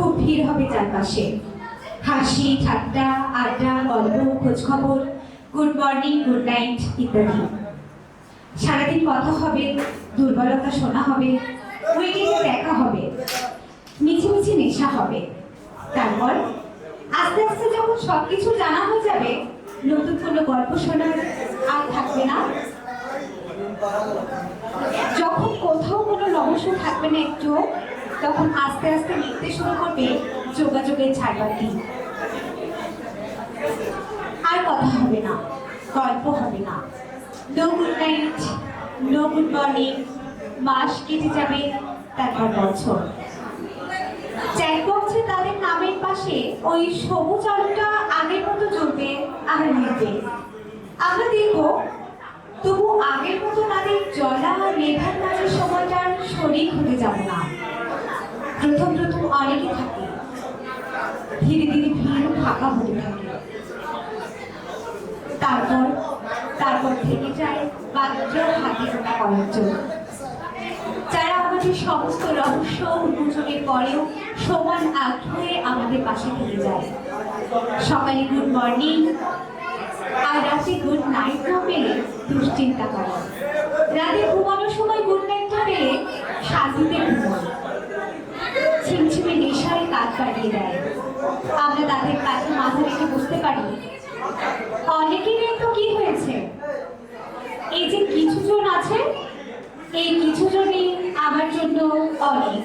খুব ভিড় হবে চারপাশে। হাসি ঠাট্টা আড্ডা গল্প খোঁজখবর গুড মর্নিং গুড নাইট ইত্যাদি। সারাদিন কথা হবে, দুর্বলতা শোনা হবে, উইকেন্ডে দেখা হবে, মিছিমিছি নেশা হবে। তারপর আস্তে আস্তে যখন সবকিছু জানা হয়ে যাবে, নতুন কোনো গল্প শোনার আর থাকবে না। যখন কোথাও কোনো রহস্য থাকবে না একটু, তখন আস্তে আস্তে লিখতে শুরু করবে যোগাযোগের ছাড়বাতি। আর কথা হবে না, গল্প হবে না, no good night no good morning. মাস কেটে যাবে, তারপর বছর। চ্যাটবক্সে তাদের নামের পাশে ওই সবুজ আলোটা আগের মতো জ্বলবে আর নিবে। আমরা দেখব তবু আগের মতো তাদের জ্বলা আর মেধার মাঝের সময়টার শরীর হতে যাব না। প্রথম প্রথম অনেকে থাকে, ধীরে ধীরে ভিড় ফাঁকা হতে থাকে। তারপর থেকে যায় মাত্র হাতে গোনা কয়েকজন, যারা আমাদের সমস্ত রহস্য উন্মোচনের পরেও সমান আগ্রহে আমাদের পাশে থেকে যায়। সকালে গুড মর্নিং আর রাতে গুড নাইট না পেলে দুশ্চিন্তা করে, রাতে ঘুমানোর সময় গুড নাইটটা পেলে শান্তিতে ঘুমায়। ছিমছিমে নেশায় কাজ বাড়িয়ে দেয়। আমরা তাদের কাছে মাথা রেখে বুঝতে পারি অনেকেরই তো কি হয়েছে। এই যে কিছু জন আছে, এই কিছু জনই আমার জন্য অনেক।